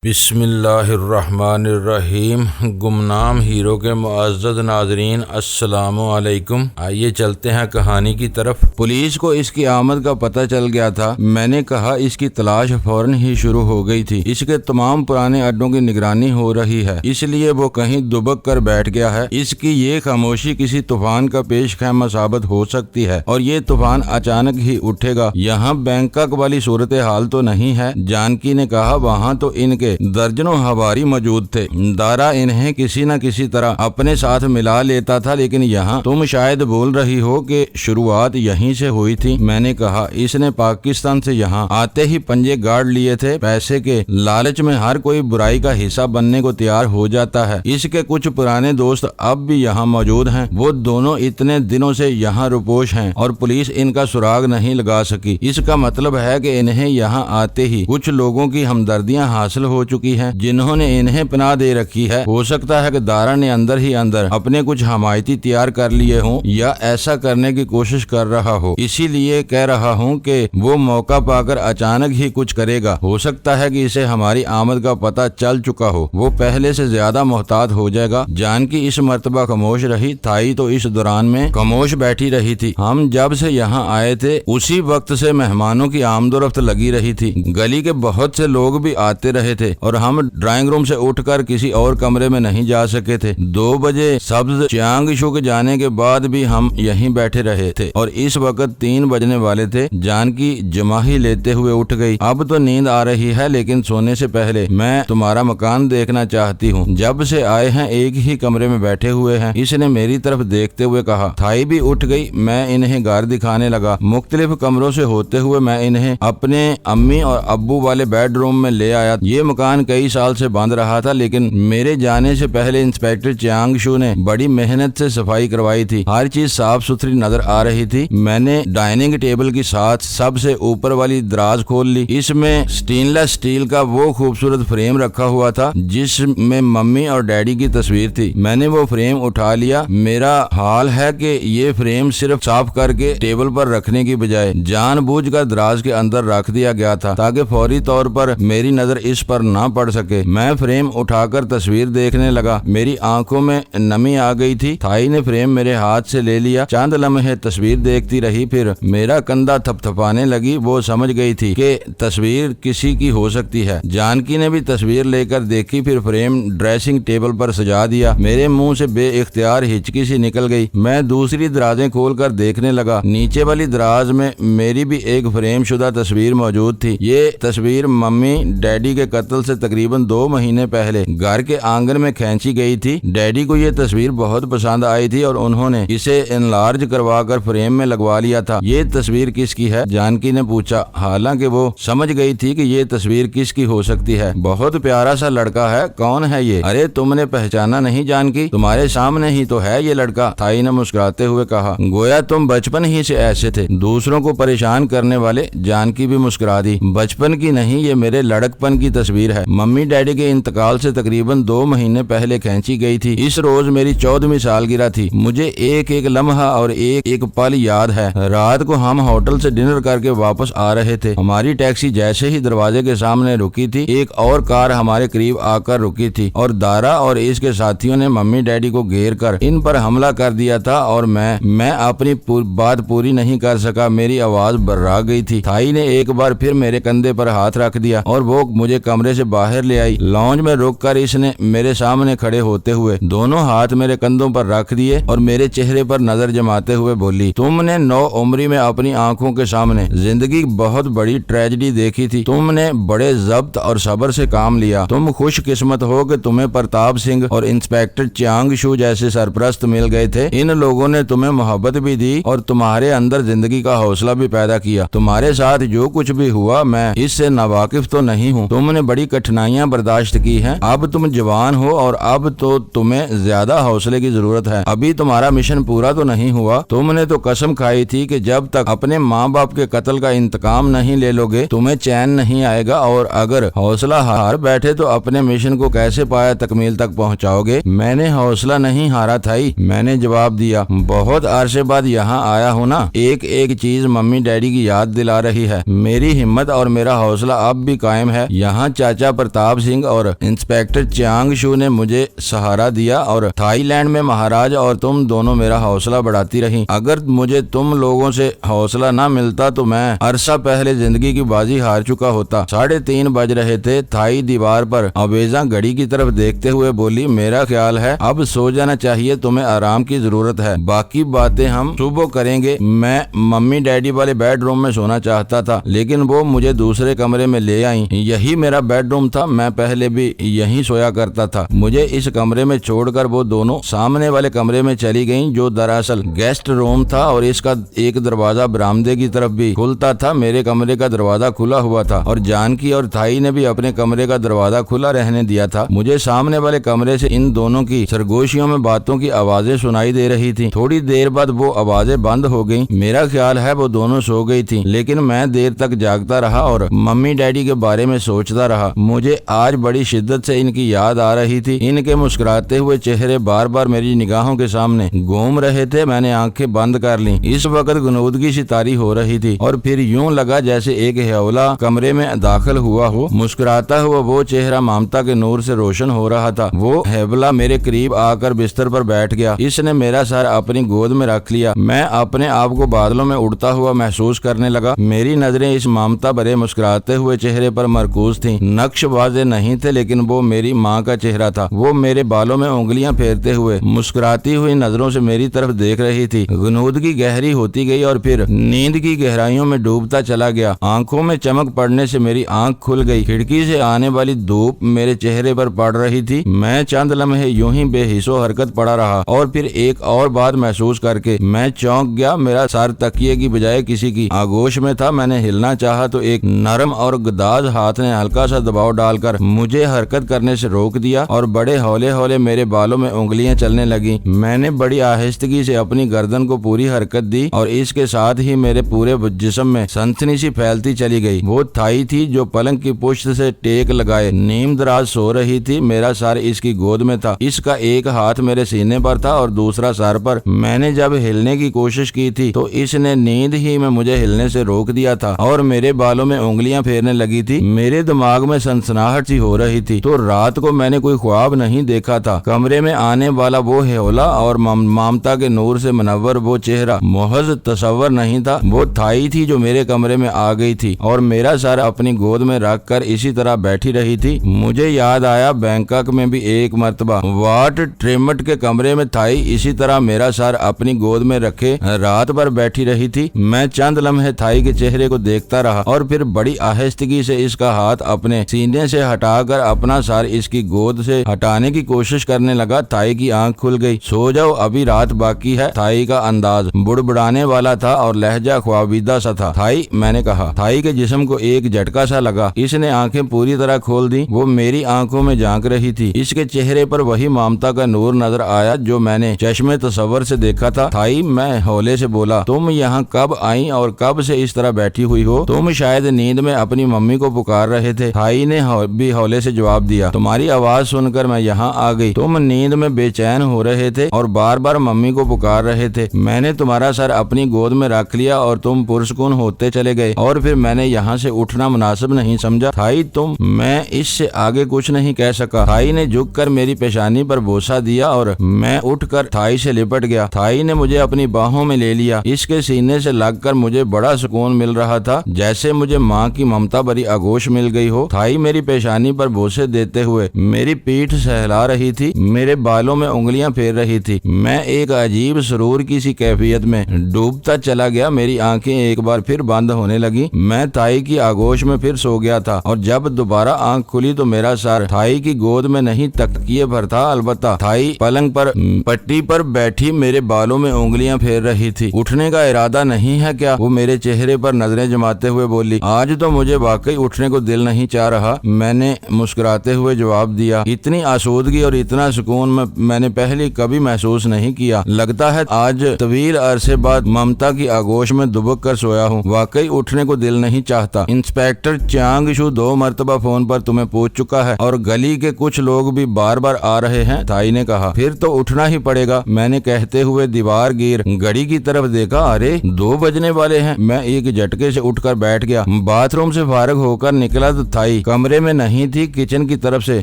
बिस्मिल्लाहिर्रहमानिर्रहीम। गुमनाम हीरो के मुअज़्ज़ज़ नाज़रीन, अस्सलामु अलैकुम। आइए चलते हैं कहानी की तरफ। पुलिस को इसकी आमद का पता चल गया था। मैंने कहा इसकी तलाश फौरन ही शुरू हो गई थी। इसके तमाम पुराने अड्डों की निगरानी हो रही है, इसलिए वो कहीं दुबक कर बैठ गया है। इसकी ये खामोशी किसी तूफान का पेश खैमा साबित हो सकती है और ये तूफान अचानक ही उठेगा। यहाँ बैंकॉक वाली सूरत हाल तो नहीं है। जानकी ने कहा, वहाँ तो इनके दर्जनों हवारी मौजूद थे। दारा इन्हें किसी न किसी तरह अपने साथ मिला लेता था, लेकिन यहाँ तुम शायद बोल रही हो कि शुरुआत यहीं से हुई थी। मैंने कहा, इसने पाकिस्तान से यहाँ आते ही पंजे गाड़ लिए थे। पैसे के लालच में हर कोई बुराई का हिस्सा बनने को तैयार हो जाता है। इसके कुछ पुराने दोस्त अब भी यहाँ मौजूद हैं। वो दोनों इतने दिनों से यहाँ रुपोश हैं और पुलिस इनका सुराग नहीं लगा सकी। इसका मतलब है कि इन्हें यहाँ आते ही कुछ लोगों की हमदर्दियाँ हासिल हो चुकी है, जिन्होंने इन्हें पनाह दे रखी है। हो सकता है कि दारा ने अंदर ही अंदर अपने कुछ हमायती तैयार कर लिए हों या ऐसा करने की कोशिश कर रहा हो। इसीलिए कह रहा हूँ कि वो मौका पाकर अचानक ही कुछ करेगा। हो सकता है कि इसे हमारी आमद का पता चल चुका हो। वो पहले से ज्यादा मोहतात हो जाएगा। जानकी इस मर्तबा खामोश रही। थाई तो इस दौरान में खामोश बैठी रही थी। हम जब से यहाँ आए थे उसी वक्त से मेहमानों की आमदोरफ्त लगी रही थी। गली के बहुत से लोग भी आते रहे थे और हम ड्राइंग रूम से उठकर किसी और कमरे में नहीं जा सके थे। 2 बजे सब्ज चियांग शू के जाने के बाद भी हम यहीं बैठे रहे थे और इस वक्त 3 बजने वाले थे। जानकी जमाही लेते हुए उठ गई। अब तो नींद आ रही है, लेकिन सोने से पहले मैं तुम्हारा मकान देखना चाहती हूँ। जब से आए हैं एक ही कमरे में बैठे हुए हैं। इसने मेरी तरफ देखते हुए कहा। थाई भी उठ गई। मैं इन्हें घर दिखाने लगा। मुख्तलिफ कमरों से होते हुए मैं इन्हें अपने अम्मी और अब्बू वाले बेडरूम में ले आया। ये मकान कई साल से बंद रहा था, लेकिन मेरे जाने से पहले इंस्पेक्टर चियांग शू ने बड़ी मेहनत से सफाई करवाई थी। हर चीज साफ सुथरी नजर आ रही थी। मैंने डाइनिंग टेबल के साथ सबसे ऊपर वाली दराज खोल ली। इसमें स्टेनलेस स्टील का वो खूबसूरत फ्रेम रखा हुआ था जिसमें मम्मी और डैडी की तस्वीर थी। मैंने वो फ्रेम उठा लिया। मेरा हाल है कि ये फ्रेम सिर्फ साफ करके टेबल पर रखने की बजाय जानबूझकर दराज के अंदर रख दिया गया था, ताकि फौरी तौर पर मेरी नजर इस पर ना पड़ सके। मैं फ्रेम उठाकर तस्वीर देखने लगा। मेरी आंखों में नमी आ गई थी। थाई ने फ्रेम मेरे हाथ से ले लिया। चंद लम्हे तस्वीर देखती रही, फिर मेरा कंधा थपथपाने लगी। वो समझ गई थी कि तस्वीर किसी की हो सकती है। जानकी ने भी तस्वीर लेकर देखी, फिर फ्रेम ड्रेसिंग टेबल पर सजा दिया। मेरे मुंह से बेइख्तियार हिचकी सी निकल गई। मैं दूसरी दराजें खोलकर देखने लगा। नीचे वाली दराज में मेरी भी एक फ्रेम शुदा तस्वीर मौजूद थी। ये तस्वीर मम्मी डैडी के कत्ल से तकरीबन 2 महीने पहले घर के आंगन में खींची गई थी। डैडी को ये तस्वीर बहुत पसंद आई थी और उन्होंने इसे एनलार्ज करवाकर फ्रेम में लगवा लिया था। ये तस्वीर किसकी है? जानकी ने पूछा। हालांकि वो समझ गई थी कि ये तस्वीर किसकी हो सकती है। बहुत प्यारा सा लड़का है। कौन है ये? अरे तुमने पहचाना नहीं जानकी? तुम्हारे सामने ही तो है ये लड़का। थाई ने मुस्कुराते हुए कहा। गोया तुम बचपन ही से ऐसे थे, दूसरों को परेशान करने वाले। जानकी भी मुस्कुरा दी। बचपन की नहीं, ये मेरे लड़कपन की तस्वीर है। मम्मी डैडी के इंतकाल से तकरीबन 2 महीने पहले खींची गई थी। इस रोज मेरी 14वीं सालगिरह थी। मुझे एक एक लम्हा और एक एक पल याद है। रात को हम होटल से डिनर करके वापस आ रहे थे। हमारी टैक्सी जैसे ही दरवाजे के सामने रुकी थी, एक और कार हमारे करीब आकर रुकी थी और दारा और इसके साथियों ने मम्मी डैडी को घेर कर इन पर हमला कर दिया था और मैं अपनी बात पूरी नहीं कर सका। मेरी आवाज बर्रा गई थी। थाई ने एक बार फिर मेरे कंधे पर हाथ रख दिया और वो मुझे कमरे से बाहर ले आई। लॉन्ज में रुककर इसने मेरे सामने खड़े होते हुए दोनों हाथ मेरे कंधों पर रख दिए और मेरे चेहरे पर नजर जमाते हुए बोली, तुमने 9 उम्री में अपनी आंखों के सामने जिंदगी बहुत बड़ी ट्रेजेडी देखी थी। तुमने बड़े जब्त और सब्र से काम लिया। तुम खुशकिस्मत हो कि तुम्हें प्रताप सिंह और इंस्पेक्टर चियांग शू जैसे सरपरस्त मिल गए थे। इन लोगों ने तुम्हें मोहब्बत भी दी और तुम्हारे अंदर जिंदगी का हौसला भी पैदा किया। तुम्हारे साथ जो कुछ भी हुआ मैं इससे नावाकिफ तो नहीं हूँ। तुमने बड़ी कठिनाइयाँ बर्दाश्त की हैं। अब तुम जवान हो और अब तो तुम्हें ज्यादा हौसले की जरूरत है। अभी तुम्हारा मिशन पूरा तो नहीं हुआ। तुमने तो कसम खाई थी कि जब तक अपने माँ बाप के कत्ल का इंतकाम नहीं ले लोगे तुम्हें चैन नहीं आएगा, और अगर हौसला हार बैठे तो अपने मिशन को कैसे पाया तकमील तक पहुँचाओगे। मैंने हौसला नहीं हारा थाई, मैंने जवाब दिया। बहुत अरसे बाद यहाँ आया हूँ ना, एक एक चीज मम्मी डैडी की याद दिला रही है। मेरी हिम्मत और मेरा हौसला अब भी कायम है। यहाँ चाचा प्रताप सिंह और इंस्पेक्टर चियांग शू ने मुझे सहारा दिया और थाईलैंड में महाराज और तुम दोनों मेरा हौसला बढ़ाती रही। अगर मुझे तुम लोगों से हौसला ना मिलता तो मैं अरसा पहले जिंदगी की बाजी हार चुका होता। 3:30 बज रहे थे। थाई दीवार पर अवेजा घड़ी की तरफ देखते हुए बोली, मेरा ख्याल है अब सो जाना चाहिए, तुम्हें आराम की जरूरत है, बाकी बातें हम सुबह करेंगे। मैं मम्मी डैडी वाले बेडरूम में सोना चाहता था, लेकिन वो मुझे दूसरे कमरे में ले आई। यही मेरा बेडरूम था, मैं पहले भी यहीं सोया करता था। मुझे इस कमरे में छोड़कर वो दोनों सामने वाले कमरे में चली गईं, जो दरअसल गेस्ट रूम था और इसका एक दरवाजा बरामदे की तरफ भी खुलता था। मेरे कमरे का दरवाजा खुला हुआ था और जानकी और थाई ने भी अपने कमरे का दरवाजा खुला रहने दिया था। मुझे सामने वाले कमरे से इन दोनों की सरगोशियों में बातों की आवाजें सुनाई दे रही थी। थोड़ी देर बाद वो आवाजें बंद हो गईं। मेरा ख्याल है वो दोनों सो गई थी, लेकिन मैं देर तक जागता रहा और मम्मी डैडी के बारे में सोचता रहा। मुझे आज बड़ी शिद्दत से इनकी याद आ रही थी। इनके मुस्कुराते हुए चेहरे बार बार मेरी निगाहों के सामने घूम रहे थे। मैंने आंखें बंद कर ली। इस वक्त गुनूदगी सी तारी हो रही थी और फिर यूं लगा जैसे एक हौला कमरे में दाखिल हुआ हो। मुस्कुराता हुआ वो चेहरा ममता के नूर से रोशन हो रहा था। वो हेवला मेरे करीब आकर बिस्तर पर बैठ गया। इसने मेरा सर अपनी गोद में रख लिया। मैं अपने आप को बादलों में उड़ता हुआ महसूस करने लगा। मेरी नजरें इस ममता भरे मुस्कुराते हुए चेहरे पर मरकूज थीं। नक्श वाज़ेह नहीं थे, लेकिन वो मेरी माँ का चेहरा था। वो मेरे बालों में उंगलियां फेरते हुए मुस्कुराती हुई नजरों से मेरी तरफ देख रही थी। गुनूदगी गहरी होती गई और फिर नींद की गहराइयों में डूबता चला गया। आंखों में चमक पड़ने से मेरी आंख खुल गई। खिड़की से आने वाली धूप मेरे चेहरे पर पड़ रही थी। मैं चंद लम्हे यूं ही बेहिसो हरकत पड़ा रहा और फिर एक और बात महसूस करके मैं चौंक गया। मेरा सर तकिए की बजाय किसी की आगोश में था। मैंने हिलना चाहा तो एक नरम और गदाज हाथ ने हल्का सा दबाव डालकर मुझे हरकत करने से रोक दिया और बड़े हौले हौले मेरे बालों में उंगलियां चलने लगी। मैंने बड़ी आहिस्तगी से अपनी गर्दन को पूरी हरकत दी और इसके साथ ही मेरे पूरे जिस्म में सनसनी सी फैलती चली गई। वो थाई थी जो पलंग की पुश्त से टेक लगाए नीम दराज सो रही थी। मेरा सर इसकी गोद में था। इसका एक हाथ मेरे सीने पर था और दूसरा सर पर। मैंने जब हिलने की कोशिश की थी तो इसने नींद ही में मुझे हिलने से रोक दिया था और मेरे बालों में उंगलियां फेरने लगी थी। मेरे दिमाग में सनसनाहट सी हो रही थी। तो रात को मैंने कोई ख्वाब नहीं देखा था। कमरे में आने वाला वो हौला और ममता के नूर से मुनव्वर वो चेहरा महज तस्वर नहीं था। वो थाई थी जो मेरे कमरे में आ गई थी और मेरा सर अपनी गोद में रखकर इसी तरह बैठी रही थी। मुझे याद आया बैंकॉक में भी एक मर्तबा वाट ट्रिमट के कमरे में थाई इसी तरह मेरा सर अपनी गोद में रखे रात भर बैठी रही थी। मैं चंद लम्हे थाई के चेहरे को देखता रहा और फिर बड़ी आहिस्तगी से इसका हाथ अपने सीने से हटाकर अपना सर इसकी गोद से हटाने की कोशिश करने लगा। थाई की आंख खुल गई। सो जाओ, अभी रात बाकी है। थाई का अंदाज बुड़बुड़ाने वाला था और लहजा ख्वाबीदा सा था। थाई, मैंने कहा। थाई के जिस्म को एक झटका सा लगा। इसने आंखें पूरी तरह खोल दी। वो मेरी आंखों में झांक रही थी। इसके चेहरे पर वही ममता का नूर नजर आया जो मैंने चश्मे तस्वर से देखा था। थाई, मैं हौले से बोला, तुम यहाँ कब आई और कब से इस तरह बैठी हुई हो? तुम शायद नींद में अपनी मम्मी को पुकार रहे थे। थाई ने भी हौले से जवाब दिया, तुम्हारी आवाज सुनकर मैं यहाँ आ गई। तुम नींद में बेचैन हो रहे थे और बार बार मम्मी को पुकार रहे थे। मैंने तुम्हारा सर अपनी गोद में रख लिया और तुम पुरसकून होते चले गए और फिर मैंने यहाँ से उठना मुनासिब नहीं समझा। थाई, मैं इससे आगे कुछ नहीं कह सका। थाई ने झुककर मेरी पेशानी पर बोसा दिया और मैं उठकर थाई से लिपट गया। थाई ने मुझे अपनी बाहों में ले लिया। इसके सीने से लगकर मुझे बड़ा सुकून मिल रहा था, जैसे मुझे माँ की ममता भरी आगोश मिल गई हो। थाई मेरी पेशानी पर बोसे देते हुए मेरी पीठ सहला रही थी, मेरे बालों में उंगलियां फेर रही थी। मैं एक अजीब सुरूर की सी कैफियत में डूबता चला गया। मेरी आंखें एक बार फिर बंद होने लगी। मैं थाई की आगोश में फिर सो गया था और जब दोबारा आंख खुली तो मेरा सर थाई की गोद में नहीं तकिए पर था। अलबत्ता थाई पलंग पर पट्टी पर बैठी मेरे बालों में उंगलियां फेर रही थी। उठने का इरादा नहीं है क्या? वो मेरे चेहरे पर नजरें जमाते हुए बोली। आज तो मुझे वाकई उठने को दिल नहीं चाह रहा, मैंने मुस्कुराते हुए जवाब दिया। इतनी आसूदगी और इतना सुकून मैंने पहले कभी महसूस नहीं किया। लगता है आज तवील अरसे बाद ममता की आगोश में दुबक कर सोया हूँ। वाकई उठने को दिल नहीं चाहता। इंस्पेक्टर चियांग शू 2 मरतबा फोन पर तुम्हें पूछ चुका है और गली के कुछ लोग भी बार बार आ रहे हैं, थाई ने कहा। फिर तो उठना ही पड़ेगा, मैंने कहते हुए दीवार गिर घड़ी की तरफ देखा। अरे 2 बजने वाले हैं। मैं एक झटके से उठकर बैठ गया। बाथरूम से फारिग होकर निकला तो थाई थाई कमरे में नहीं थी। किचन की तरफ से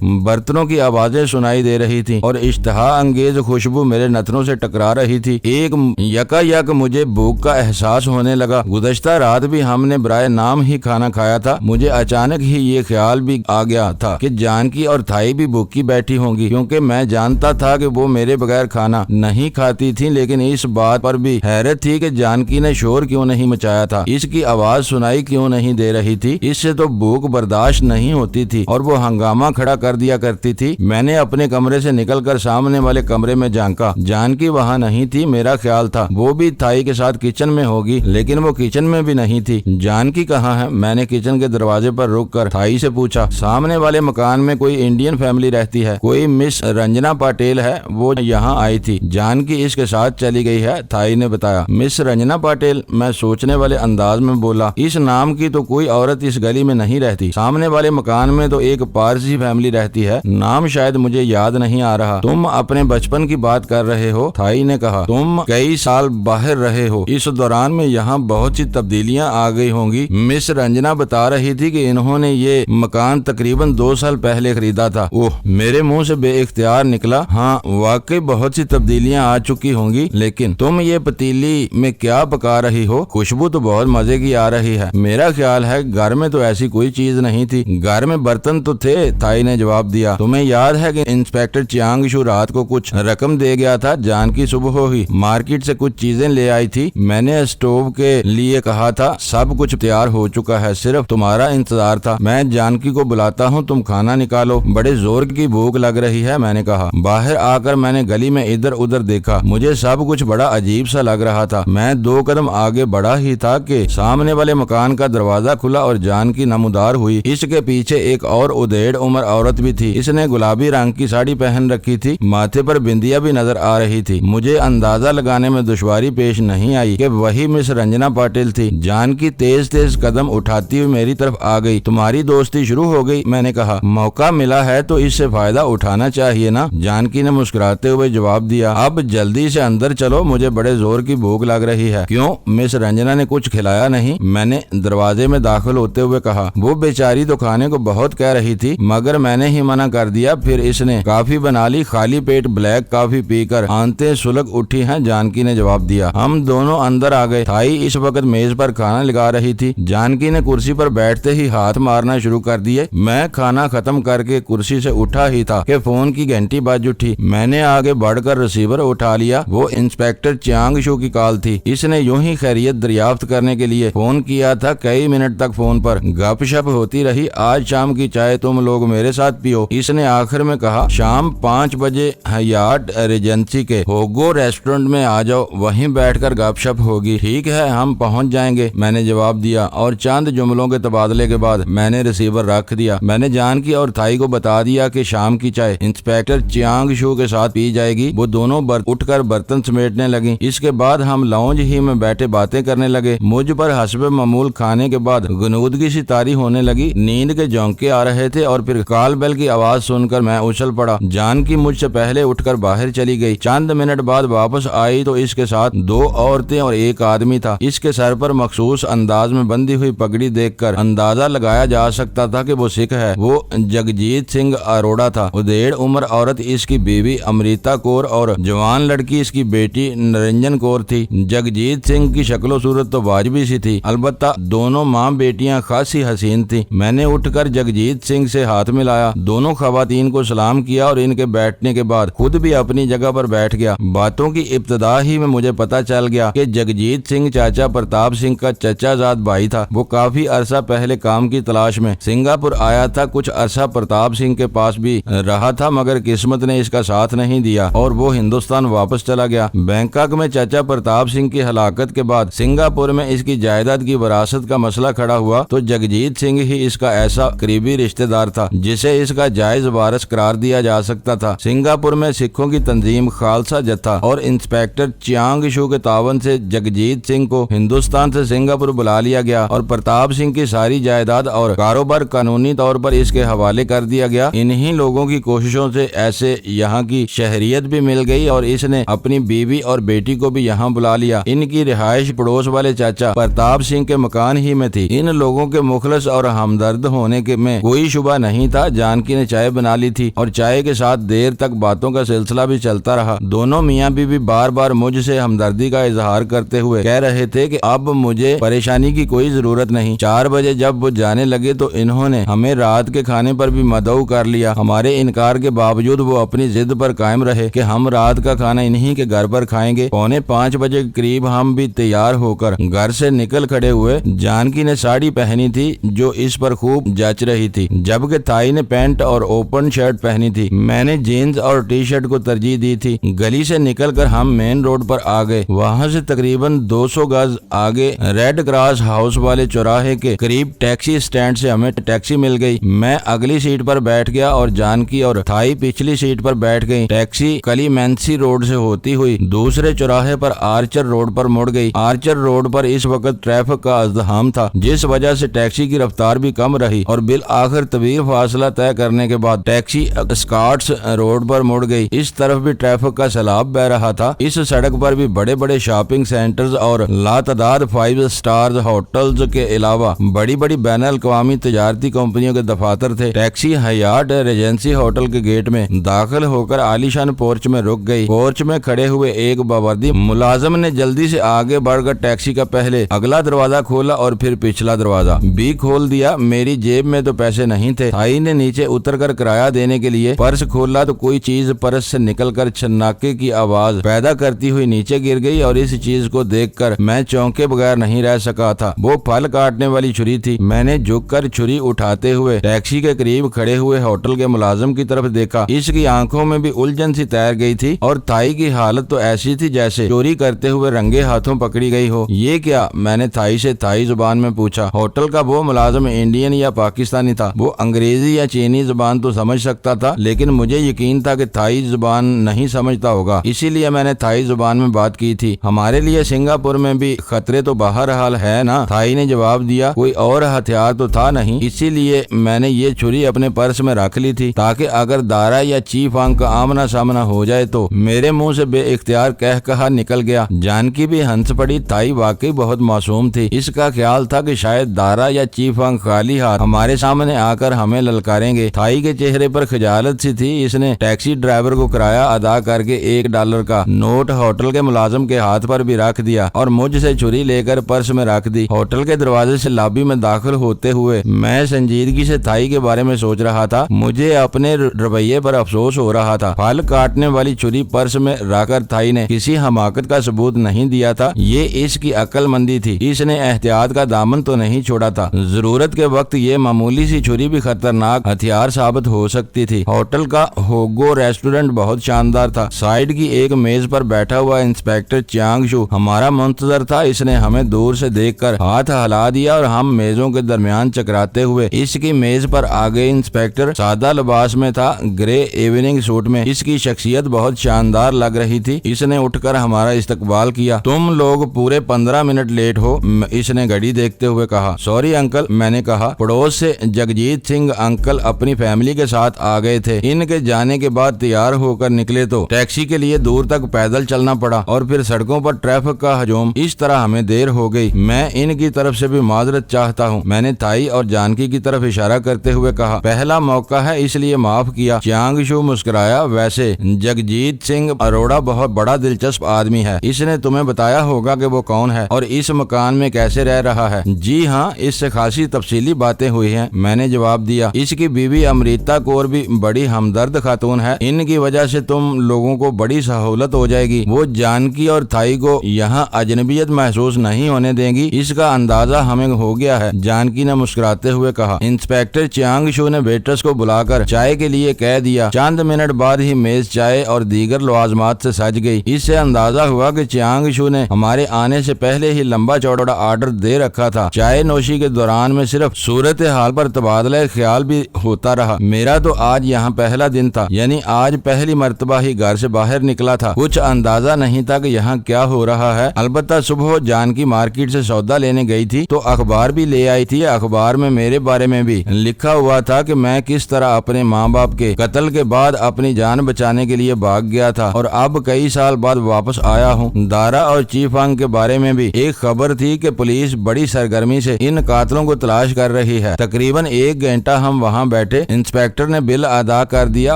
बर्तनों की आवाजें सुनाई दे रही थी और इश्तहा अंगेज खुशबू मेरे नथनों से टकरा रही थी। एक यकायक मुझे भूख का एहसास होने लगा। गुज़श्ता रात भी हमने बराए नाम ही खाना खाया था। मुझे अचानक ही ये ख्याल भी आ गया था कि जानकी और थाई भी भूखी बैठी होंगी, क्योंकि मैं जानता था कि वो मेरे बगैर खाना नहीं खाती थी। लेकिन इस बात पर भी हैरत थी कि जानकी ने शोर क्यों नहीं मचाया था, इसकी आवाज सुनाई क्यों नहीं दे रही थी। इससे तो भूख बर्दाश्त नहीं होती थी और वो हंगामा खड़ा कर दिया करती थी। मैंने अपने कमरे से निकलकर सामने वाले कमरे में झांका। जानकी वहाँ नहीं थी। मेरा ख्याल था वो भी थाई के साथ किचन में होगी, लेकिन वो किचन में भी नहीं थी। जानकी कहाँ है? मैंने किचन के दरवाजे पर रुककर थाई से पूछा। सामने वाले मकान में कोई इंडियन फैमिली रहती है, कोई मिस रंजना पटेल है, वो यहाँ आई थी। जानकी इसके साथ चली गई है, थाई ने बताया। मिस रंजना पटेल? मैं सोचने वाले अंदाज में बोला। इस नाम की तो कोई औरत इस गली में नहीं रहती। सामने वाले मकान में तो एक पारसी फैमिली रहती है, नाम शायद मुझे याद नहीं आ रहा। तुम अपने बचपन की बात कर रहे हो? थाई ने कहा। तुम कई साल बाहर रहे हो, इस दौरान में यहाँ बहुत सी तब्दीलियाँ आ गई होंगी। मिस रंजना बता रही थी कि इन्होंने ये मकान तकरीबन 2 साल पहले खरीदा था। ओह, मेरे मुंह से बेइख्तियार निकला। हाँ, वाकई बहुत सी तब्दीलियाँ आ चुकी होंगी। लेकिन तुम ये पतीली में क्या पका रही हो? खुशबू तो बहुत मजे की आ रही है। मेरा ख्याल है घर में तो ऐसी कोई चीज नहीं थी। घर में बर्तन तो थे, थाई ने जवाब दिया। तुम्हें याद है कि इंस्पेक्टर चियांग शू रात को कुछ रकम दे गया था? जानकी सुबह ही मार्केट से कुछ चीजें ले आई थी। मैंने स्टोव के लिए कहा था, सब कुछ तैयार हो चुका है, सिर्फ तुम्हारा इंतजार था। मैं जानकी को बुलाता हूँ, तुम खाना निकालो, बड़े जोर की भूख लग रही है, मैंने कहा। बाहर आकर मैंने गली में इधर उधर देखा। मुझे सब कुछ बड़ा अजीब सा लग रहा था। मैं 2 कदम आगे बढ़ा ही था कि सामने वाले मकान का दरवाजा खुला और जानकी नमूदार हुई। इसके पीछे एक और उदेड़ उम्र औरत भी थी। इसने गुलाबी रंग की साड़ी पहन रखी थी, माथे पर बिंदिया भी नजर आ रही थी। मुझे अंदाजा लगाने में दुश्वारी पेश नहीं आई कि वही मिस रंजना पटेल थी। जानकी तेज तेज कदम उठाती हुई मेरी तरफ आ गई। तुम्हारी दोस्ती शुरू हो गई? मैंने कहा। मौका मिला है तो इससे फायदा उठाना चाहिए ना, जानकी ने मुस्कुराते हुए जवाब दिया। अब जल्दी से अंदर चलो, मुझे बड़े जोर की भूख लग रही है। क्यों, मिस रंजना ने कुछ खिलाया नहीं? मैंने दरवाजे में दाखिल होते हुए कहा। वो बेचारी तो खाने को बहुत कह रही थी, मगर मैंने ही मना कर दिया। फिर इसने कॉफी बना ली। खाली पेट ब्लैक कॉफी पीकर आंतें सुलग उठी हैं, जानकी ने जवाब दिया। हम दोनों अंदर आ गए। थाई इस वक्त मेज पर खाना लगा रही थी। जानकी ने कुर्सी पर बैठते ही हाथ मारना शुरू कर दिए। मैं खाना खत्म करके कुर्सी से उठा ही था कि फोन की घंटी बज उठी। मैंने आगे बढ़कर रिसीवर उठा लिया। वो इंस्पेक्टर चियांग शू की कॉल थी। इसने यूं ही खैरियत दरियाफ्त करने के लिए फोन किया था। कई मिनट तक फोन पर गपशप होती रही। आज शाम की चाय तुम लोग मेरे साथ पियो, इसने आखिर में कहा। शाम 5 बजे हयात रेजेंसी के होगो रेस्टोरेंट में आ जाओ, वहीं बैठकर गपशप होगी। ठीक है, हम पहुंच जाएंगे, मैंने जवाब दिया और चंद जुमलों के तबादले के बाद मैंने रिसीवर रख दिया। मैंने जानकी और थाई को बता दिया कि शाम की चाय इंस्पेक्टर चियांग शू के साथ पी जाएगी। वो दोनों उठकर बर्तन समेटने लगी। इसके बाद हम लाउंज ही में बैठे बातें करने लगे। मुझ पर हस्बे मामूल खाने के बाद गुनगुदगी सी तारी होने लगी। नींद के झोंके आ रहे थे और फिर कॉल बेल की आवाज सुनकर मैं उछल पड़ा। जानकी मुझसे पहले उठकर बाहर चली गई। चंद मिनट बाद वापस आई तो इसके साथ 2 औरतें और एक आदमी था। इसके सर पर मखसूस अंदाज में बंधी हुई पगड़ी देखकर अंदाजा लगाया जा सकता था कि वो सिख है। वो जगजीत सिंह अरोड़ा था। उदेड़ उम्र औरत इसकी बीवी अमृता कौर और जवान लड़की इसकी बेटी निरंजन कौर थी। जगजीत सिंह की शक्लो सूरत तो वाजबी सी थी, अलबत्ता दोनों माँ बेटियां खासी हसीन थी। मैंने उठकर जगजीत सिंह से हाथ मिलाया। दोनों खवातीन को सलाम किया और इनके बैठने के बाद खुद भी अपनी जगह पर बैठ गया। बातों की इब्तदा ही में मुझे पता चल गया कि जगजीत सिंह चाचा प्रताप सिंह का चचाजाद भाई था। वो काफी अरसा पहले काम की तलाश में सिंगापुर आया था। कुछ अरसा प्रताप सिंह के पास भी रहा था, मगर किस्मत ने इसका साथ नहीं दिया और वो हिंदुस्तान वापस चला गया। बैंकॉक में चाचा प्रताप सिंह की हलाकत के बाद सिंगापुर में इसकी जायदाद की विरासत का मसला खड़ा हुआ तो जगजीत सिंह ही इसका ऐसा करीबी रिश्तेदार था जिसे इसका जायज वारिस करार दिया जा सकता था। सिंगापुर में सिखों की तंजीम खालसा जत्था और इंस्पेक्टर चियांग शू के तावन से जगजीत सिंह को हिंदुस्तान से सिंगापुर बुला लिया गया और प्रताप सिंह की सारी जायदाद और कारोबार कानूनी तौर पर इसके हवाले कर दिया गया। इन्हीं लोगों की कोशिशों से ऐसे यहाँ की शहरियत भी मिल गई और इसने अपनी बीवी और बेटी को भी यहाँ बुला लिया। इनकी रिहाइश पड़ोस वाले चाचा प्रताप सिंह के मकान ही में थी। इन लोगों के मुखलस और हमदर्द हमदर्द होने के में कोई शुबा नहीं था। जानकी ने चाय बना ली थी और चाय के साथ देर तक बातों का सिलसिला भी चलता रहा। दोनों मियाँ बीवी बार बार मुझसे हमदर्दी का इजहार करते हुए कह रहे थे कि अब मुझे परेशानी की कोई जरूरत नहीं। 4 बजे जब वो जाने लगे तो इन्होंने हमें रात के खाने पर भी मदऊ कर लिया। हमारे इनकार के बावजूद वो अपनी जिद पर कायम रहे कि हम रात का खाना इन्हीं के घर पर खाएंगे। 4:45 बजे के करीब हम भी तैयार होकर घर से निकल खड़े हुए। जानकी ने साड़ी पहनी थी जो इस पर खूब जच रही थी, जबकि थाई ने पैंट और ओपन शर्ट पहनी थी। मैंने जीन्स और टी शर्ट को तरजीह दी थी। गली से निकलकर हम मेन रोड पर आ गए। वहाँ से तकरीबन 200 गज आगे रेड क्रॉस हाउस वाले चौराहे के करीब टैक्सी स्टैंड से हमें टैक्सी मिल गई। मैं अगली सीट पर बैठ गया और जानकी और थाई पिछली सीट पर बैठ गई। टैक्सी कलीमेंसी रोड से होती हुई दूसरे चौराहे पर आर्चर रोड पर मुड़ गई। आर्चर रोड पर इस वक्त ट्रैफिक का अज़्दहाम था, जिस वजह से टैक्सी की रफ्तार भी कम रही और बिल आखिर तवील फासला तय करने के बाद टैक्सी स्कॉट्स रोड पर मुड़ गई। इस तरफ भी ट्रैफिक का सैलाब बह रहा था। इस सड़क पर भी बड़े बड़े शॉपिंग सेंटर्स और लातादाद 5 स्टार होटल्स के अलावा बड़ी बड़ी बैन अल-अक़वामी तिजारती कंपनियों के दफातर थे। टैक्सी हयात रेजेंसी होटल के गेट में दाखिल होकर आलीशान पोर्च में रुक गई। पोर्च में खड़े हुए एक बावर्दी मुलाजिम ने जल्दी से आगे बढ़कर टैक्सी का पहले अगला दरवाजा खोला और फिर पिछला दरवाजा भी खोल दिया। मेरी जेब में तो पैसे नहीं थे। थाई ने नीचे उतरकर किराया देने के लिए पर्स खोला तो कोई चीज पर्स से निकलकर छन्नाके की आवाज पैदा करती हुई नीचे गिर गई और इस चीज को देखकर मैं चौंके बगैर नहीं रह सका था। वो फल काटने वाली छुरी थी। मैंने झुककर छुरी उठाते हुए टैक्सी के करीब खड़े हुए होटल के मुलाजिम की तरफ देखा। इसकी आंखों में भी उलझन सी तैर गई थी और थाई की हालत तो ऐसी थी जैसे चोरी करते हुए रंगे हाथों पकड़ी गई हो। ये क्या? मैंने थाई से थाई जुबान में पूछा। होटल का वो मुलाजिम इंडियन या पाकिस्तानी था। वो अंग्रेजी या चीनी जुबान तो समझ सकता था, लेकिन मुझे यकीन था कि थाई जुबान नहीं समझता होगा, इसीलिए मैंने थाई जुबान में बात की थी। हमारे लिए सिंगापुर में भी खतरे तो बहरहाल है ना? थाई ने जवाब दिया। कोई और हथियार तो था नहीं, इसीलिए मैंने ये छुरी अपने पर्स में रख ली थी ताकि अगर दारा या चीफ आंख का आमना सामना हो जाए तो मेरे मुंह से बेइख्तियार कह कहा निकल गया। जानकी भी हंस पड़ी। थाई वाकई बहुत मासूम थी। इसका ख्याल था कि शायद दारा या चीफ आंख खाली हाथ हमारे सामने आकर हमें ललकारेंगे। थाई के चेहरे पर खजालत सी थी। इसने टैक्सी ड्राइवर को किराया अदा करके $1 का नोट होटल के मुलाजिम के हाथ पर भी रख दिया और मुझसे छुरी लेकर पर्स में रख दी। होटल के दरवाजे से लॉबी में दाखिल होते हुए मैं संजीदगी से थाई के बारे में सोच रहा था। मुझे अपने रवैये पर अफसोस हो रहा था। फल काटने वाली छुरी पर्स में रखकर थाई ने किसी हमाकत का सबूत नहीं दिया था। ये इसकी अक्लमंदी थी। इसने एहतियात का दामन तो नहीं छोड़ा था। जरूरत के वक्त ये मामूली सी छुरी भी खतरनाक हथियार साबित हो सकती थी। होटल का होगो रेस्टोरेंट बहुत शानदार था। साइड की एक मेज पर बैठा हुआ इंस्पेक्टर चियांग शू हमारा मुंतजर था। इसने हमें दूर से देखकर हाथ हिला दिया और हम मेजों के दरमियान चकराते हुए इसकी मेज पर आ गए। इंस्पेक्टर सादा लिबास में था, ग्रे इवनिंग सूट में। इसकी शख्सियत बहुत शानदार लग रही थी। इसने उठकर हमारा इस्तकबाल किया। तुम लोग पूरे 15 मिनट लेट हो, इसने घड़ी देखते हुए कहा। सॉरी अंकल, मैंने कहा। पड़ोस से जगजीत सिंह अंकल अपनी फैमिली के साथ आ गए थे। इनके जाने के बाद तैयार होकर निकले तो टैक्सी के लिए दूर तक पैदल चलना पड़ा और फिर सड़कों पर ट्रैफिक का हजूम। इस तरह हमें देर हो गई। मैं इनकी तरफ से भी माजरत चाहता हूँ, मैंने थाई और जानकी की तरफ इशारा करते हुए कहा। पहला मौका है इसलिए माफ किया। चियांग शू मुस्कुराया। वैसे जगजीत सिंह अरोड़ा बहुत बड़ा दिलचस्प आदमी है। इसने तुम्हें बताया होगा कि वो कौन है और इस मकान में कैसे रह रहा है? जी हाँ, इससे खासी तफसीली बातें हुई हैं, मैंने जवाब दिया। इसकी बीवी अमृता कौर भी बड़ी हमदर्द खातून है। इनकी वजह से तुम लोगों को बड़ी सहूलत हो जाएगी। वो जानकी और थाई को यहाँ अजनबियत महसूस नहीं होने देंगी। इसका अंदाजा हमें हो गया है, जानकी ने मुस्कुराते हुए कहा। इंस्पेक्टर चियांग शू ने वेटर्स को बुलाकर चाय के लिए कह दिया। चंद मिनट बाद ही मेज चाय और दीगर लवाजमात से सज गई। इससे अंदाजा हुआ कि चियांग शू ने हमारे आने से पहले ही लंबा चौड़ा ऑर्डर दे रखा था। चाय नोशी के दौरान में सिर्फ सूरत हाल पर तबादला ख्याल भी होता रहा। मेरा तो आज यहाँ पहला दिन था, यानी आज पहली मर्तबा ही घर से बाहर निकला था। कुछ अंदाजा नहीं था कि यहाँ क्या हो रहा है। अलबत्ता सुबह जानकी मार्केट से सौदा लेने गई थी तो अखबार भी ले आई थी। अखबार में मेरे बारे में भी लिखा हुआ था कि मैं किस तरह अपने माँ बाप के कत्ल के बाद अपनी जान बचाने के लिए भाग गया था और अब कई साल बाद वापस आया हूँ। दारा और चीफ आंग के बारे में भी एक खबर थी कि पुलिस बड़ी सरगर्मी से इन कातलों को तलाश कर रही रही है। तकरीबन 1 घंटा हम वहाँ बैठे। इंस्पेक्टर ने बिल अदा कर दिया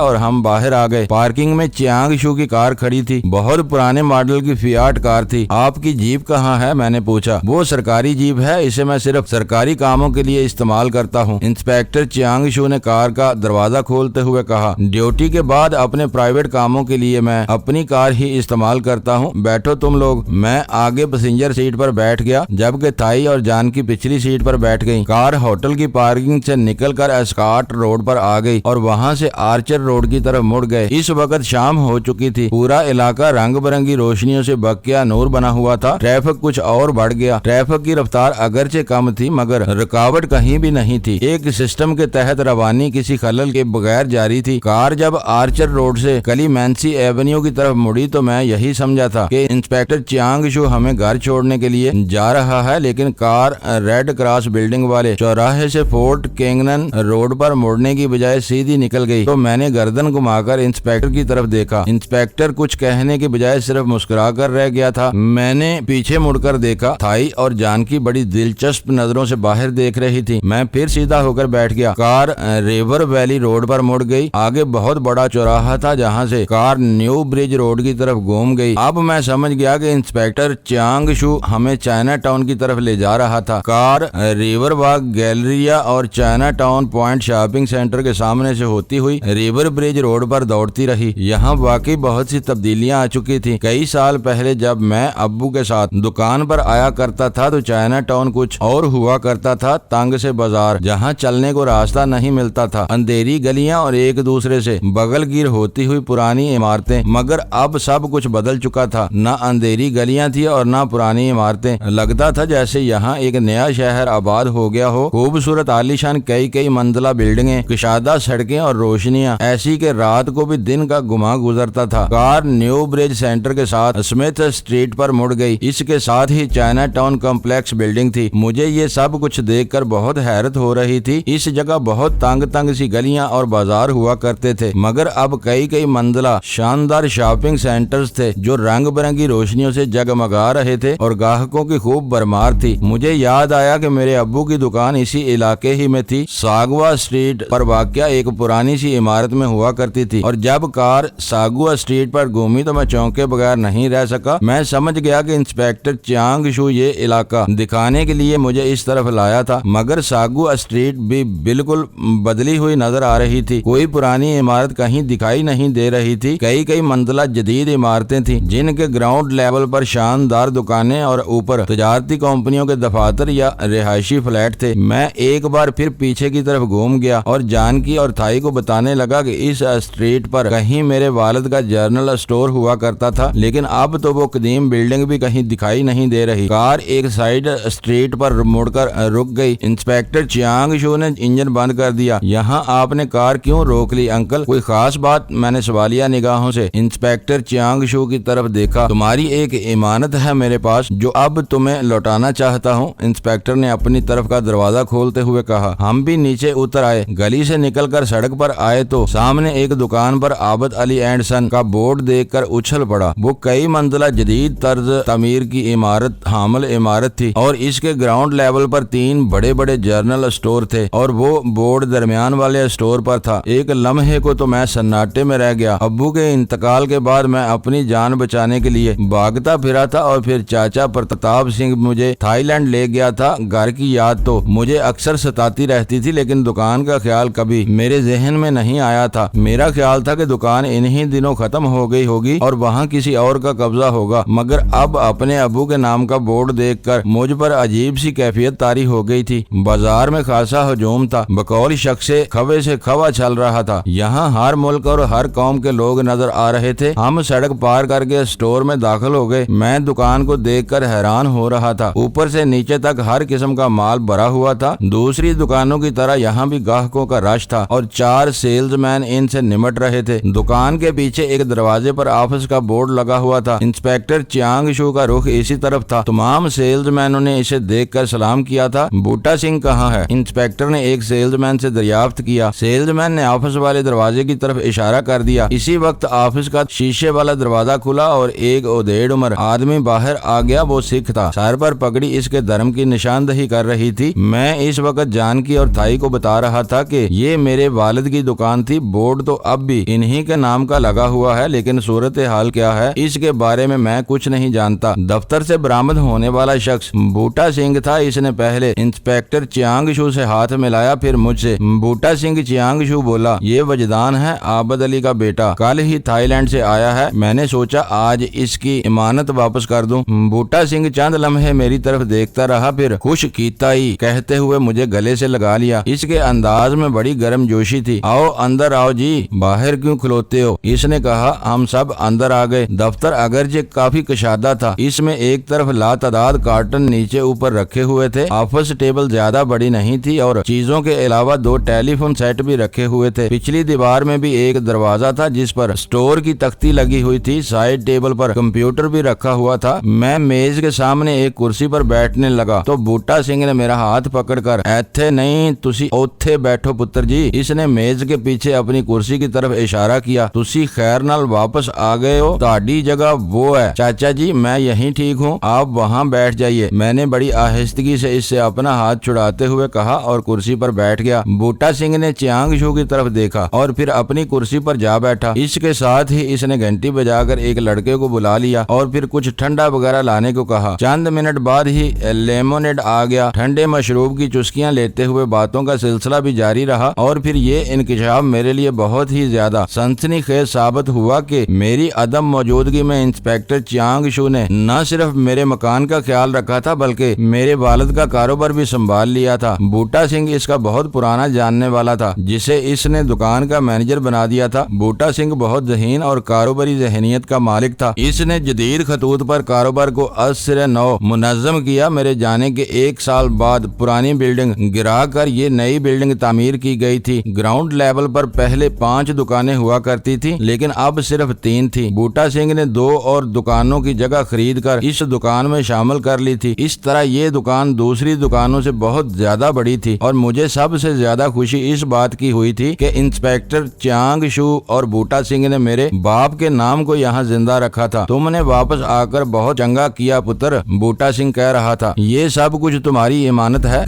और हम बाहर आ गए। पार्किंग में चियांग शू की कार खड़ी थी। बहुत पुराने मॉडल की फियाट कार थी। आपकी जीप कहाँ है? मैंने पूछा। वो सरकारी जीप है, इसे मैं सिर्फ सरकारी कामों के लिए इस्तेमाल करता हूँ। इंस्पेक्टर चियांग शू ने कार का दरवाजा खोलते हुए कहा। ड्यूटी के बाद अपने प्राइवेट कामों के लिए मैं अपनी कार ही इस्तेमाल करता हूँ। बैठो तुम लोग। मैं आगे पैसेंजर सीट पर बैठ गया, जबकि थाई और जानकी पिछली सीट पर बैठ गई। कार होटल की पार्किंग से निकलकर एस्कॉट रोड पर आ गई और वहाँ से आर्चर रोड की तरफ मुड़ गए। इस वक्त शाम हो चुकी थी। पूरा इलाका रंग बिरंगी रोशनियों से बकिया नूर बना हुआ था। ट्रैफिक कुछ और बढ़ गया। ट्रैफिक की रफ्तार अगरचे कम थी, मगर रुकावट कहीं भी नहीं थी। एक सिस्टम के तहत रवानी किसी खलल के बगैर जारी थी। कार जब आर्चर रोड से कलीमेंसी एवेन्यू की तरफ मुड़ी तो मैं यही समझा था कि इंस्पेक्टर चियांग शू हमें घर छोड़ने के लिए जा रहा है, लेकिन कार रेड क्रॉस बिल्डिंग वाले चौराहे से फोर्ट केंगनन रोड पर मुड़ने की बजाय सीधी निकल गई। तो मैंने गर्दन घुमाकर इंस्पेक्टर की तरफ देखा। इंस्पेक्टर कुछ कहने के बजाय सिर्फ मुस्कुरा कर रह गया था। मैंने पीछे मुड़कर देखा। थाई और जानकी बड़ी दिलचस्प नजरों से बाहर देख रही थी। मैं फिर सीधा होकर बैठ गया। कार रिवर वैली रोड पर मुड़ गई। आगे बहुत बड़ा चौराहा था, जहाँ से कार न्यू ब्रिज रोड की तरफ घूम गई। अब मैं समझ गया कि इंस्पेक्टर चियांग शू हमें चाइना टाउन की तरफ ले जा रहा था। कार रिवर वॉक गैलरिया और China town point shopping centre के सामने से होती हुई रिवर ब्रिज रोड पर दौड़ती रही। यहाँ वाकई बहुत सी तब्दीलियां आ चुकी थी। कई साल पहले जब मैं अब्बू के साथ दुकान पर आया करता था तो चाइना टाउन कुछ और हुआ करता था। तंग से बाजार, जहाँ चलने को रास्ता नहीं मिलता था, अंधेरी गलियां और एक दूसरे से बगलगीर होती हुई पुरानी इमारतें। मगर अब सब कुछ बदल चुका था। न अंधेरी गलियां थी और न पुरानी इमारतें। लगता था जैसे यहाँ एक नया शहर आबाद हो गया हो। खूबसूरत आलीशान कई मंजिला बिल्डिंगें, कुशादा सड़कें और रोशनियां, ऐसी के रात को भी दिन का गुमा गुजरता था। कार न्यू ब्रिज सेंटर के साथ स्मिथ स्ट्रीट पर मुड़ गई। इसके साथ ही चाइना टाउन कॉम्प्लेक्स बिल्डिंग थी। मुझे ये सब कुछ देखकर बहुत हैरत हो रही थी। इस जगह बहुत तंग सी गलियां और बाजार हुआ करते थे, मगर अब कई मंजिला शानदार शॉपिंग सेंटर्स थे जो रंग बिरंगी रोशनियों से जगमगा रहे थे और ग्राहकों की खूब भरमार थी। मुझे याद आया कि मेरे अब्बू की दुकान इसी इलाके ही में थी। सागवा स्ट्रीट पर वाक़या एक पुरानी सी इमारत में हुआ करती थी और जब कार सागवा स्ट्रीट पर घूमी तो मैं चौंके बगैर नहीं रह सका। मैं समझ गया कि इंस्पेक्टर चियांग शू ये इलाका दिखाने के लिए मुझे इस तरफ लाया था, मगर सागवा स्ट्रीट भी बिल्कुल बदली हुई नजर आ रही थी। कोई पुरानी इमारत कहीं दिखाई नहीं दे रही थी। कई मंजिला जदीद इमारतें थी, जिनके ग्राउंड लेवल पर शानदार दुकानें और ऊपर तजारती कंपनियों के दफातर या रिहायशी फ्लैट थे। मैं एक बार फिर पीछे की तरफ घूम गया और जानकी और थाई को बताने लगा कि इस स्ट्रीट पर कहीं मेरे वालिद का जनरल स्टोर हुआ करता था, लेकिन अब तो वो कदीम बिल्डिंग भी कहीं दिखाई नहीं दे रही। कार एक साइड स्ट्रीट पर मुड़कर रुक गई। इंस्पेक्टर चियांग शू ने इंजन बंद कर दिया। यहाँ आपने कार क्यों रोक ली अंकल? कोई खास बात? मैंने सवालिया निगाहों से इंस्पेक्टर चियांग शू की तरफ देखा। तुम्हारी एक इमानत है मेरे पास जो अब तुम्हें लौटाना चाहता हूँ। इंस्पेक्टर ने अपनी तरफ का दरवाजा खोलते हुए कहा। हम भी नीचे उतर आए। गली से निकलकर सड़क पर आए तो सामने एक दुकान पर आबद अली एंड सन का बोर्ड देखकर उछल पड़ा। वो कई मंजिला जदीद तर्ज तमीर की इमारत हामिल इमारत थी और इसके ग्राउंड लेवल पर 3 बड़े जर्नल स्टोर थे और वो बोर्ड दरमियान वाले स्टोर पर था। एक लम्हे को तो मैं सन्नाटे में रह गया। अब्बू के इंतकाल के बाद मैं अपनी जान बचाने के लिए भागता फिरा था और फिर चाचा प्रताप सिंह मुझे थाईलैंड ले गया था। घर की याद तो मुझे अक्सर सताती रहती थी, लेकिन दुकान का ख्याल कभी मेरे जहन में नहीं आया था। मेरा ख्याल था कि दुकान इन्हीं दिनों खत्म हो गई होगी और वहाँ किसी और का कब्जा होगा, मगर अब अपने अब्बू के नाम का बोर्ड देखकर मुझ पर अजीब सी कैफियत तारी हो गई थी। बाजार में खासा हजूम था। बकौल शख्स से खवे से खवा चल रहा था। यहाँ हर मुल्क और हर कौम के लोग नजर आ रहे थे। हम सड़क पार करके स्टोर में दाखिल हो गए। मैं दुकान को देखकर हैरान हो रहा था। ऊपर से नीचे तक हर किस्म का माल भरा हुआ था। दूसरी दुकानों की तरह यहाँ भी ग्राहकों का रश था और 4 सेल्समैन इनसे निमट रहे थे। दुकान के पीछे एक दरवाजे पर ऑफिस का बोर्ड लगा हुआ था। इंस्पेक्टर चियांग शू का रुख इसी तरफ था। तमाम सेल्समैनों ने इसे देखकर सलाम किया था। बूटा सिंह कहाँ है? इंस्पेक्टर ने एक सेल्समैन से दरियाफ्त किया। सेल्समैन ने ऑफिस वाले दरवाजे की तरफ इशारा कर दिया। इसी वक्त ऑफिस का शीशे वाला दरवाजा खुला और एक उदेड़ उम्र आदमी बाहर आ गया। वो सिख था। सर पर पगड़ी इसके धर्म की निशानदही कर रही थी। मैं इस वक्त जानकी और थाई को बता रहा था कि ये मेरे वालिद की दुकान थी। बोर्ड तो अब भी इन्हीं के नाम का लगा हुआ है, लेकिन सूरत हाल क्या है इसके बारे में मैं कुछ नहीं जानता। दफ्तर से बरामद होने वाला शख्स बूटा सिंह था। इसने पहले इंस्पेक्टर चियांगशू से हाथ मिलाया, फिर मुझसे। बूटा सिंह चियांगशू बोला, ये वजदान है, आबद अली का बेटा, कल ही थाईलैंड से आया है। मैंने सोचा आज इसकी इमानत वापस कर दूं। बूटा सिंह चंद लम्हे मेरी तरफ देखता रहा, फिर खुश कीताई कहते हुए मुझे गले से लगा लिया। इसके अंदाज में बड़ी गर्मजोशी थी। आओ अंदर आओ जी, बाहर क्यों खलोते हो? इसने कहा। हम सब अंदर आ गए। दफ्तर अगरचे काफी कशादा था। इसमें एक तरफ लातादाद कार्टन नीचे ऊपर रखे हुए थे। ऑफिस टेबल ज्यादा बड़ी नहीं थी और चीजों के अलावा 2 टेलीफोन सेट भी रखे हुए थे। पिछली दीवार में भी एक दरवाजा था जिस पर स्टोर की तख्ती लगी हुई थी। साइड टेबल पर कंप्यूटर भी रखा हुआ था। मैं मेज के सामने एक कुर्सी पर बैठने लगा तो बूटा सिंह ने मेरा हाथ पकड़कर, ऐथे नहीं तुसी ओथे बैठो पुत्र जी। इसने मेज के पीछे अपनी कुर्सी की तरफ इशारा किया। तुसी खैर नाल वापस आ गए हो, ताड़ी जगह वो है। चाचा जी मैं यहीं ठीक हूँ, आप वहाँ बैठ जाइए। मैंने बड़ी आहिस्तगी से इससे अपना हाथ छुड़ाते हुए कहा और कुर्सी पर बैठ गया। बूटा सिंह ने चियांगशू की तरफ देखा और फिर अपनी कुर्सी पर जा बैठा। इसके साथ ही इसने घंटी बजाकर एक लड़के को बुला लिया और फिर कुछ ठंडा वगैरह लाने को कहा। चंद मिनट बाद ही लेमोनेड आ गया। ठंडे मशरूब की चुस्कियां लेते हुए बातों का सिलसिला भी जारी रहा और फिर ये इंकिशाफ मेरे लिए बहुत ही ज्यादा सनसनीखेज साबित हुआ कि मेरी अदम मौजूदगी में इंस्पेक्टर चियांगशू ने न सिर्फ मेरे मकान का ख्याल रखा था बल्कि मेरे वालिद का कारोबार भी संभाल लिया था। बूटा सिंह इसका बहुत पुराना जानने वाला था, जिसे इसने दुकान का मैनेजर बना दिया था। बूटा सिंह बहुत ज़हीन और कारोबारी ज़हनियत का मालिक था। इसने जदीद खतूत पर कारोबार को असर नौ मुनज़्ज़म किया। मेरे जाने के 1 साल बाद पुरानी बिल्डिंग गिरा कर ये नई बिल्डिंग तामीर की गई थी। ग्राउंड लेवल पर पहले 5 दुकानें हुआ करती थी, लेकिन अब सिर्फ 3 थी। बूटा सिंह ने 2 और दुकानों की जगह खरीद कर इस दुकान में शामिल कर ली थी। इस तरह ये दुकान दूसरी दुकानों से बहुत ज्यादा बड़ी थी और मुझे सबसे ज्यादा खुशी इस बात की हुई थी कि इंस्पेक्टर चियांगशू और बूटा सिंह ने मेरे बाप के नाम को यहाँ जिंदा रखा था। तुमने वापस आकर बहुत चंगा किया पुत्र, बूटा सिंह कह रहा था। ये सब कुछ तुम्हारी इमानत है।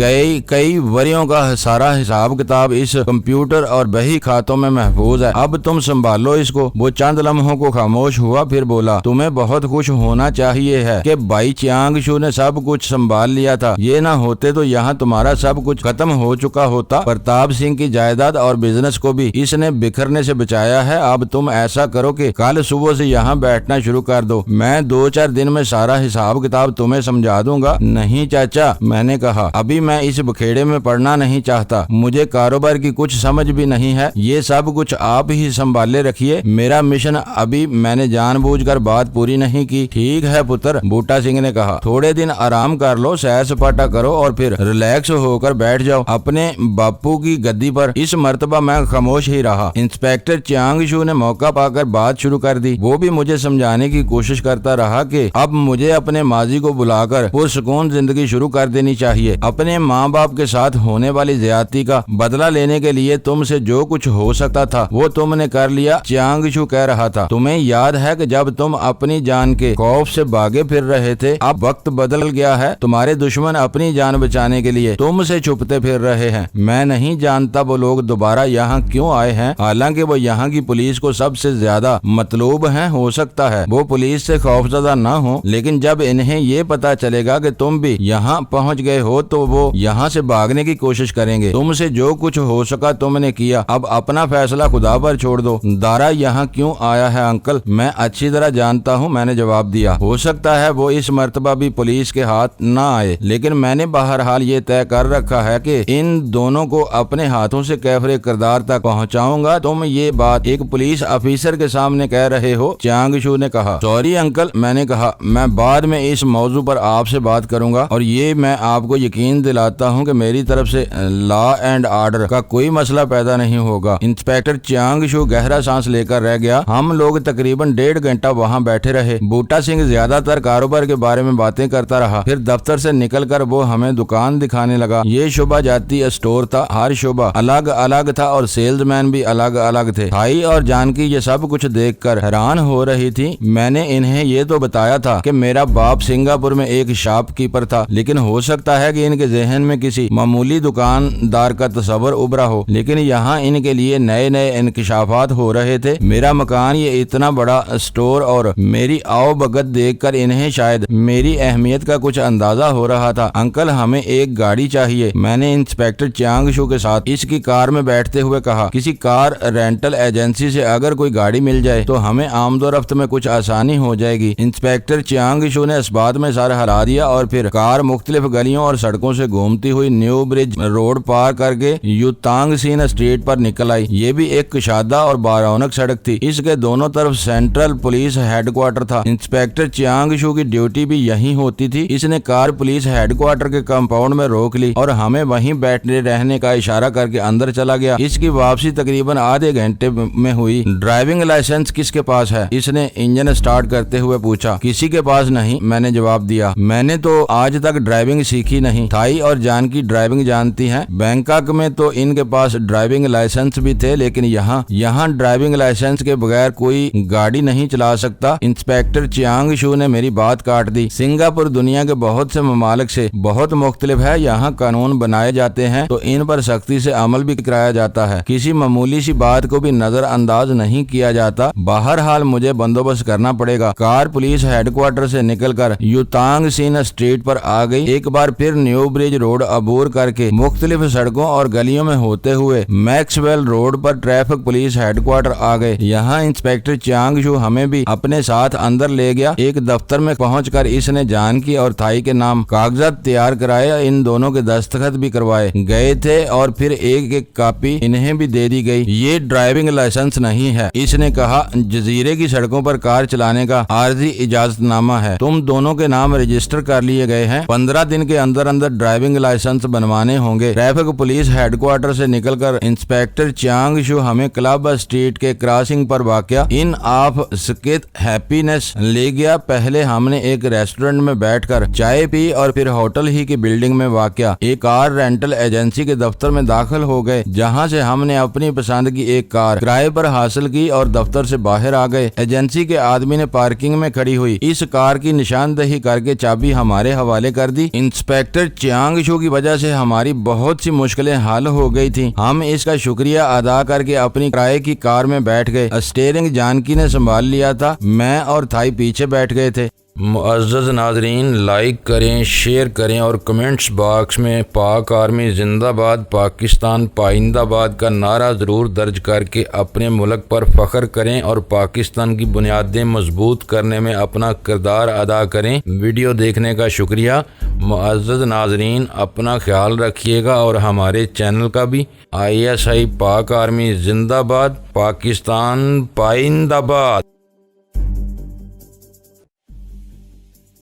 कई वरियों का सारा हिसाब किताब इस कंप्यूटर और बही खातों में महफूज है। अब तुम संभालो इसको। वो चंद लम्हों को खामोश हुआ, फिर बोला, तुम्हें बहुत खुश होना चाहिए है कि भाई चियांगशू ने सब कुछ संभाल लिया था। ये ना होते तो यहाँ तुम्हारा सब कुछ खत्म हो चुका होता। प्रताप सिंह की जायदाद और बिजनेस को भी इसने बिखरने से बचाया है। अब तुम ऐसा करो कि कल सुबह से यहाँ बैठना शुरू कर दो। मैं 2-4 दिन में सारा हिसाब किताब तुम्हें समझा दूंगा। नहीं चाचा, मैंने कहा, अभी मैं इस बखेड़े में पड़ना नहीं चाहता। मुझे कारोबार की कुछ समझ भी नहीं है। ये सब कुछ आप ही संभाले रखिए। मेरा मिशन अभी मैंने जानबूझकर बात पूरी नहीं की। ठीक है पुत्र, बूटा सिंह ने कहा। थोड़े दिन आराम कर लो, सैर सपाटा करो और फिर रिलैक्स होकर बैठ जाओ अपने बापू की गद्दी पर। इस मर्तबा मैं खामोश ही रहा। इंस्पेक्टर चियांगशू ने मौका पाकर बात शुरू कर दी। वो भी मुझे समझाने की कोशिश करता रहा कि अब मुझे अपने माजी को बुलाकर पुरसुकून जिंदगी शुरू कर देनी चाहिए। अपने माँ बाप के साथ होने वाली ज्यादती का बदला लेने के लिए तुमसे जो कुछ हो सकता था वो तुमने कर लिया। चियांगशू कह रहा था, तुम्हें याद है कि जब तुम अपनी जान के खौफ से भागे फिर रहे थे, अब वक्त बदल गया है। तुम्हारे दुश्मन अपनी जान बचाने के लिए तुमसे छुपते फिर रहे हैं। मैं नहीं जानता वो लोग दोबारा यहाँ क्यों आए हैं, हालांकि वो यहाँ की पुलिस को सबसे ज्यादा मतलूब हैं। हो सकता है वो पुलिस से खौफजदा न हो, लेकिन जब इन्हें ये पता चलेगा कि तुम भी यहाँ पहुँच गए हो तो वो यहाँ से भागने की कोशिश करेंगे। तुमसे जो कुछ हो सका तुमने किया, अब अपना फैसला खुदा पर छोड़ दो। दारा यहाँ क्यों आया है अंकल? मैं अच्छी तरह जानता हूँ, मैंने जवाब दिया। हो सकता है वो इस मर्तबा भी पुलिस के हाथ न आए, लेकिन मैंने बहरहाल ये तय कर रखा है कि इन दोनों को अपने हाथों से कैफरे किरदार तक पहुँचाऊंगा। तुम ये बात एक पुलिस ऑफिसर के सामने कह रहे हो? चियांगशू ने कहा। सॉरी अंकल, मैंने कहा, मैं बाद में इस मौजू पर आपसे बात करूंगा और ये मैं आपको यकीन दिलाता हूँ कि मेरी तरफ से लॉ एंड ऑर्डर का कोई मसला पैदा नहीं होगा। इंस्पेक्टर चियांगशू गहरा सांस लेकर रह गया। हम लोग तकरीबन 1.5 घंटा वहाँ बैठे रहे। बूटा सिंह ज्यादातर कारोबार के बारे में बातें करता रहा। फिर दफ्तर से निकलकर वो हमें दुकान दिखाने लगा। ये शोभा जाती स्टोर था। हर शोभा अलग अलग था और सेल्समैन भी अलग अलग थे। थाई और जानकी ये सब कुछ देखकर हैरान हो रही थी। मैंने इन्हें ये तो बताया था कि मेरा बाप सिंगापुर में एक शॉपकीपर था, लेकिन हो सकता है कि इनके जहन स्टेशन में किसी मामूली दुकानदार का तस्वर उभरा हो, लेकिन यहाँ इनके लिए नए नए इंकशाफात हो रहे थे। मेरा मकान, ये इतना बड़ा स्टोर और मेरी आओ भगत देखकर इन्हें शायद मेरी अहमियत का कुछ अंदाजा हो रहा था। अंकल, हमें एक गाड़ी चाहिए, मैंने इंस्पेक्टर चियांग शू के साथ इसकी कार में बैठते हुए कहा। किसी कार रेंटल एजेंसी से अगर कोई गाड़ी मिल जाए तो हमें आमदोरफ्त में कुछ आसानी हो जाएगी। इंस्पेक्टर चियांग शू ने इस बात में सर हिला दिया और फिर कार मुख्तलिफ गलियों और सड़कों से घूमती हुई न्यू ब्रिज रोड पार करके युतांग सीन स्ट्रीट पर निकल आई। ये भी एक कुशादा और बारौनक सड़क थी। इसके दोनों तरफ सेंट्रल पुलिस हेडक्वार्टर था। इंस्पेक्टर चियांग शू की ड्यूटी भी यहीं होती थी। इसने कार पुलिस हेडक्वार्टर के कंपाउंड में रोक ली और हमें वहीं बैठने रहने का इशारा करके अंदर चला गया। इसकी वापसी तकरीबन आधे घंटे में हुई। ड्राइविंग लाइसेंस किसके पास है? इसने इंजन स्टार्ट करते हुए पूछा। किसी के पास नहीं, मैंने जवाब दिया। मैंने तो आज तक ड्राइविंग सीखी नहीं। थाई और जानकी ड्राइविंग जानती हैं। बैंकॉक में तो इनके पास ड्राइविंग लाइसेंस भी थे, लेकिन यहाँ ड्राइविंग लाइसेंस के बगैर कोई गाड़ी नहीं चला सकता। इंस्पेक्टर चियांग शू ने मेरी बात काट दी। सिंगापुर दुनिया के बहुत से ममालिक से बहुत मुख्तलिफ है। यहाँ कानून बनाए जाते हैं तो इन पर सख्ती से अमल भी कराया जाता है। किसी मामूली सी बात को भी नजरअंदाज नहीं किया जाता। बहरहाल मुझे बंदोबस्त करना पड़ेगा। कार पुलिस हेडक्वार्टर से निकलकर युतांग सीन स्ट्रीट पर आ गई। एक बार फिर न्यू ब्रिज रोड अबूर करके मुख्तलिफ सड़कों और गलियों में होते हुए मैक्सवेल रोड पर ट्रैफिक पुलिस हेडक्वार्टर आ गए। यहाँ इंस्पेक्टर चियांग शू हमें भी अपने साथ अंदर ले गया। एक दफ्तर में पहुंचकर इसने जानकी और थाई के नाम कागजात तैयार कराए। इन दोनों के दस्तखत भी करवाए गए थे और फिर एक एक कॉपी इन्हें भी दे दी गई। ये ड्राइविंग लाइसेंस नहीं है, इसने कहा। जजीरे की सड़कों पर कार चलाने का आर्जी इजाजतनामा है। तुम दोनों के नाम रजिस्टर कर लिए गए हैं। 15 दिन के अंदर अंदर ड्राइविंग लाइसेंस बनवाने होंगे। ट्रैफिक पुलिस हेडक्वार्टर से निकलकर इंस्पेक्टर चियांग शू हमें क्लब स्ट्रीट के क्रॉसिंग पर वाक़या इन ऑफ स्कित हैप्पीनेस ले गया। पहले हमने एक रेस्टोरेंट में बैठकर चाय पी और फिर होटल ही की बिल्डिंग में वाक़या एक कार रेंटल एजेंसी के दफ्तर में दाखिल हो गए, जहां से हमने अपनी पसंद की एक कार किराए पर हासिल की और दफ्तर से बाहर आ गए। एजेंसी के आदमी ने पार्किंग में खड़ी हुई इस कार की निशानदही करके चाबी हमारे हवाले कर दी। इंस्पेक्टर चियांग शू की वजह से हमारी बहुत सी मुश्किलें हल हो गई थी। हम इसका शुक्रिया अदा करके अपनी किराए की कार में बैठ गए। स्टीयरिंग जानकी ने संभाल लिया था, मैं और थाई पीछे बैठ गए थे। मुअज़्ज़ज़ नाज़रीन, लाइक करें, शेयर करें और कमेंट्स बॉक्स में पाक आर्मी जिंदाबाद, पाकिस्तान पाइंदाबाद का नारा ज़रूर दर्ज करके अपने मुल्क पर फ़ख्र करें और पाकिस्तान की बुनियादें मजबूत करने में अपना किरदार अदा करें। वीडियो देखने का शुक्रिया। मुअज़्ज़ज़ नाज़रीन, अपना ख्याल रखिएगा और हमारे चैनल का भी। ISI पाक आर्मी जिंदाबाद, पाकिस्तान पाइंदाबाद।